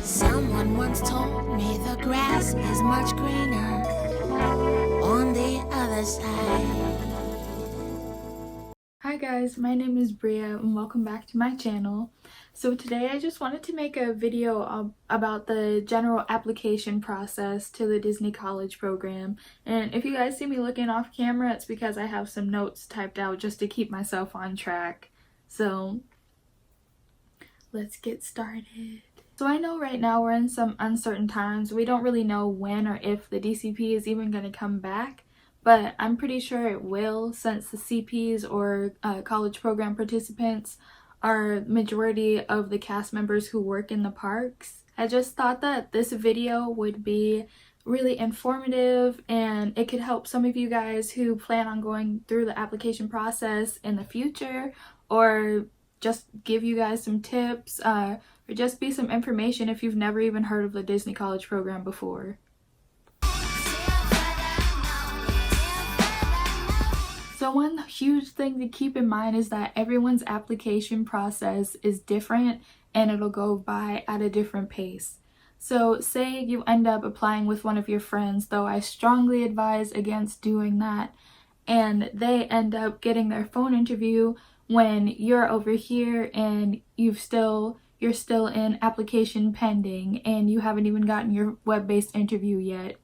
Someone once told me the grass is much greener on the other side. Hi guys, my name is Bria and welcome back to my channel. So today I just wanted to make a video about the general application process to the Disney College program. And if you guys see me looking off camera, it's because I have some notes typed out just to keep myself on track. So let's get started. So I know right now we're in some uncertain times. We don't really know when or if the DCP is even going to come back, but I'm pretty sure it will, since the CPs or college program participants are majority of the cast members who work in the parks. I just thought that this video would be really informative and it could help some of you guys who plan on going through the application process in the future, or just give you guys some tips, or just be some information if you've never even heard of the Disney College program before. So one huge thing to keep in mind is that everyone's application process is different and it'll go by at a different pace. So say you end up applying with one of your friends, though I strongly advise against doing that, and they end up getting their phone interview when you're over here and you're still in application pending and you haven't even gotten your web-based interview yet.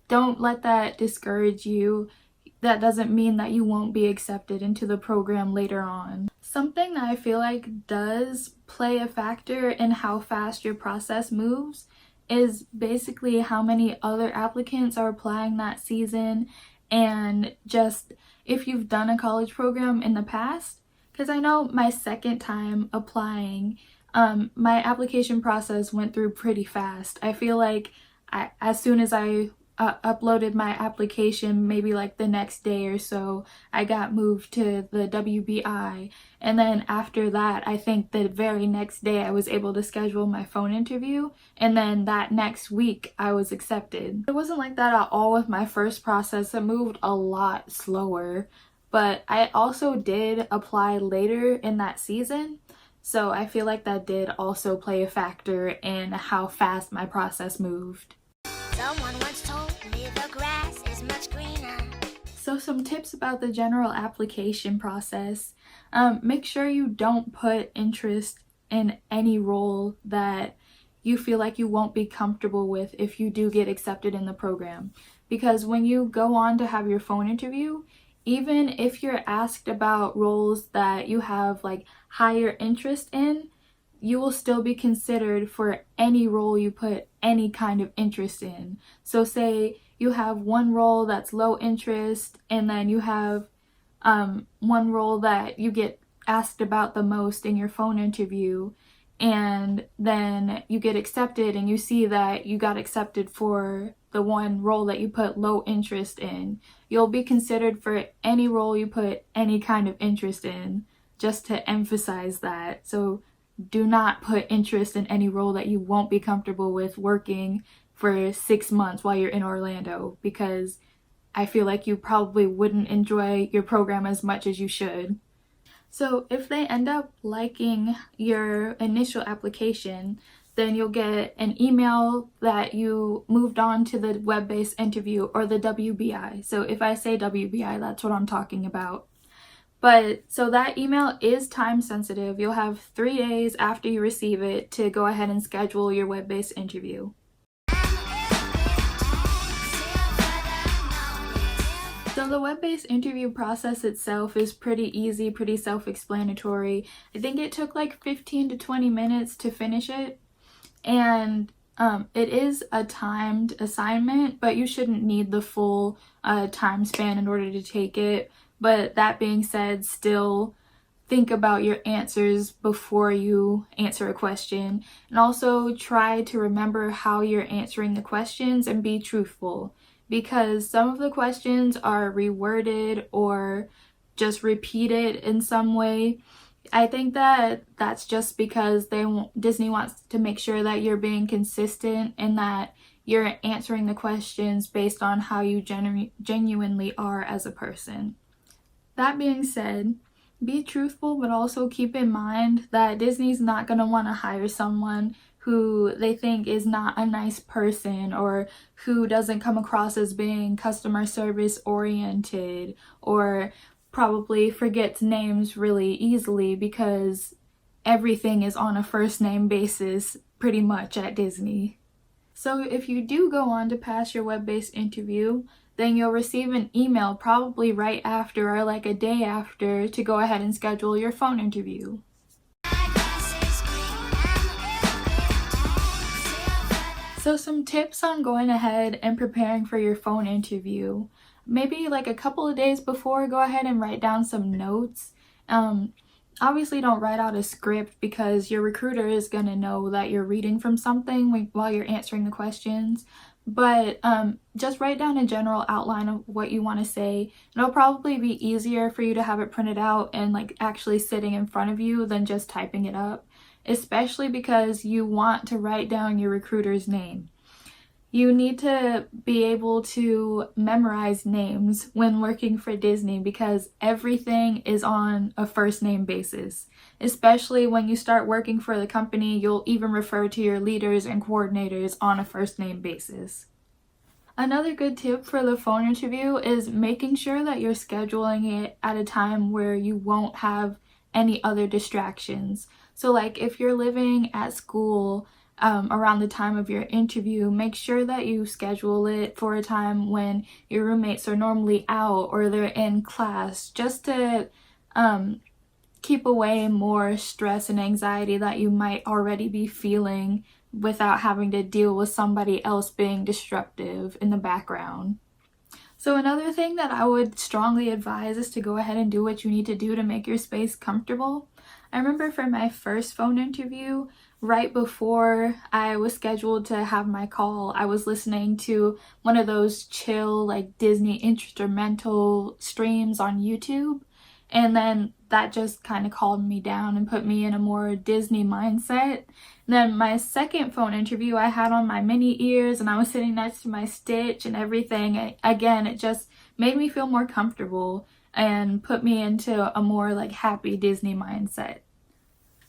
Don't let that discourage you. That doesn't mean that you won't be accepted into the program later on. Something that I feel like does play a factor in how fast your process moves is basically how many other applicants are applying that season, and just if you've done a college program in the past. Because I know my second time applying, my application process went through pretty fast. I feel like as soon as I uploaded my application, maybe like the next day or so, I got moved to the WBI, and then after that I think the very next day I was able to schedule my phone interview, and then that next week I was accepted. It wasn't like that at all with my first process. It moved a lot slower, but I also did apply later in that season, so I feel like that did also play a factor in how fast my process moved. Someone once told me the grass is much greener. So some tips about the general application process. Make sure you don't put interest in any role that you feel like you won't be comfortable with if you do get accepted in the program. Because when you go on to have your phone interview, even if you're asked about roles that you have like higher interest in, you will still be considered for any role you put any kind of interest in. So say you have one role that's low interest, and then you have one role that you get asked about the most in your phone interview, and then you get accepted and you see that you got accepted for the one role that you put low interest in. You'll be considered for any role you put any kind of interest in, just to emphasize that. So do not put interest in any role that you won't be comfortable with working for 6 months while you're in Orlando, because I feel like you probably wouldn't enjoy your program as much as you should. So if they end up liking your initial application, then you'll get an email that you moved on to the web-based interview, or the WBI. So if I say WBI, that's what I'm talking about. But so that email is time sensitive. You'll have 3 days after you receive it to go ahead and schedule your web-based interview. So the web-based interview process itself is pretty easy, pretty self-explanatory. I think it took like 15 to 20 minutes to finish it. And it is a timed assignment, but you shouldn't need the full time span in order to take it. But that being said, still think about your answers before you answer a question, and also try to remember how you're answering the questions and be truthful, because some of the questions are reworded or just repeated in some way. I think that that's just because Disney wants to make sure that you're being consistent and that you're answering the questions based on how you genuinely are as a person. That being said, be truthful, but also keep in mind that Disney's not going to want to hire someone who they think is not a nice person, or who doesn't come across as being customer service oriented, or probably forgets names really easily because everything is on a first name basis pretty much at Disney. So if you do go on to pass your web-based interview, then you'll receive an email probably right after or like a day after to go ahead and schedule your phone interview. So some tips on going ahead and preparing for your phone interview. Maybe like a couple of days before, go ahead and write down some notes. Obviously don't write out a script because your recruiter is going to know that you're reading from something while you're answering the questions. But just write down a general outline of what you want to say. It'll probably be easier for you to have it printed out and like actually sitting in front of you than just typing it up, especially because you want to write down your recruiter's name. You need to be able to memorize names when working for Disney because everything is on a first name basis. Especially when you start working for the company, you'll even refer to your leaders and coordinators on a first name basis. Another good tip for the phone interview is making sure that you're scheduling it at a time where you won't have any other distractions. So like if you're living at school, around the time of your interview, make sure that you schedule it for a time when your roommates are normally out or they're in class, just to keep away more stress and anxiety that you might already be feeling without having to deal with somebody else being disruptive in the background. So another thing that I would strongly advise is to go ahead and do what you need to do to make your space comfortable. I remember for my first phone interview, right before I was scheduled to have my call, I was listening to one of those chill like Disney instrumental streams on YouTube, and then that just kind of calmed me down and put me in a more Disney mindset. Then my second phone interview, I had on my mini ears and I was sitting next to my Stitch and everything. Again, it just made me feel more comfortable and put me into a more like happy Disney mindset.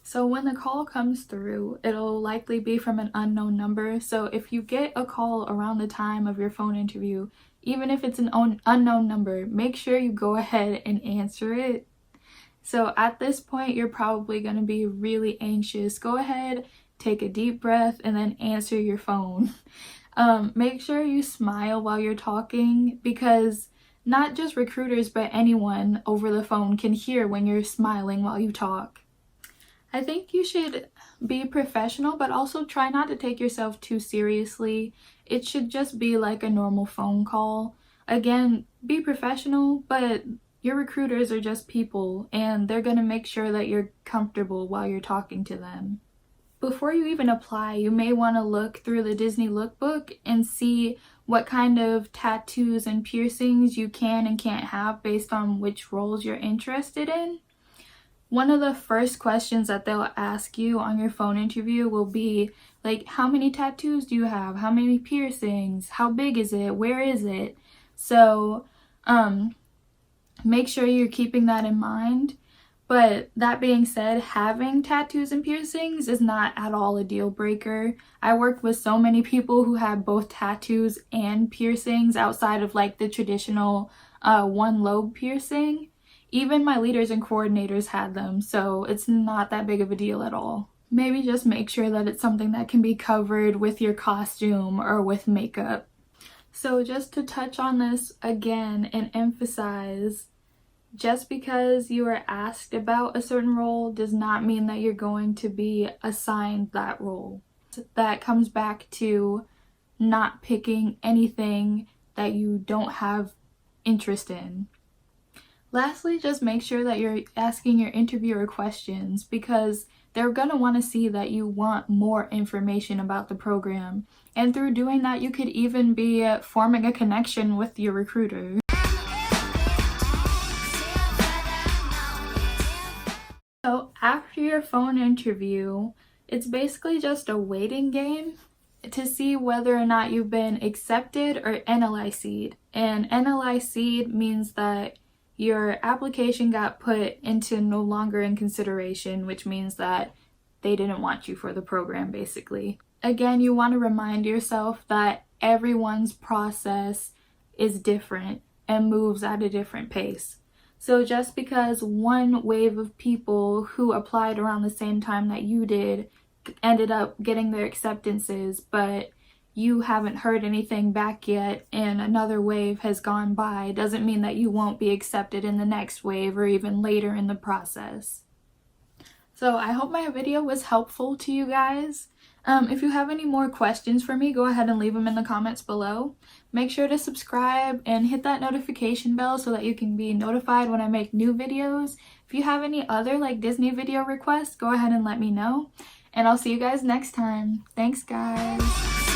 So when the call comes through, it'll likely be from an unknown number. So if you get a call around the time of your phone interview, even if it's an unknown number, make sure you go ahead and answer it. So at this point, you're probably going to be really anxious. Go ahead, take a deep breath, and then answer your phone. Make sure you smile while you're talking because not just recruiters, but anyone over the phone can hear when you're smiling while you talk. I think you should be professional, but also try not to take yourself too seriously. It should just be like a normal phone call. Again, be professional, but your recruiters are just people and they're going to make sure that you're comfortable while you're talking to them. Before you even apply, you may want to look through the Disney lookbook and see what kind of tattoos and piercings you can and can't have based on which roles you're interested in. One of the first questions that they'll ask you on your phone interview will be like, how many tattoos do you have? How many piercings? How big is it? Where is it? So make sure you're keeping that in mind. But that being said, having tattoos and piercings is not at all a deal breaker. I worked with so many people who had both tattoos and piercings outside of like the traditional one lobe piercing. Even my leaders and coordinators had them, so it's not that big of a deal at all. Maybe just make sure that it's something that can be covered with your costume or with makeup. So just to touch on this again and emphasize, just because you are asked about a certain role does not mean that you're going to be assigned that role. That comes back to not picking anything that you don't have interest in. Lastly, just make sure that you're asking your interviewer questions because they're going to want to see that you want more information about the program. And through doing that, you could even be forming a connection with your recruiter. So after your phone interview, it's basically just a waiting game to see whether or not you've been accepted or NLIC'd. And NLIC'd means that your application got put into no longer in consideration, which means that they didn't want you for the program, basically. Again, you want to remind yourself that everyone's process is different and moves at a different pace. So just because one wave of people who applied around the same time that you did ended up getting their acceptances, but you haven't heard anything back yet and another wave has gone by, doesn't mean that you won't be accepted in the next wave or even later in the process. So I hope my video was helpful to you guys. If you have any more questions for me, go ahead and leave them in the comments below. Make sure to subscribe and hit that notification bell so that you can be notified when I make new videos. If you have any other like Disney video requests, go ahead and let me know. And I'll see you guys next time. Thanks, guys.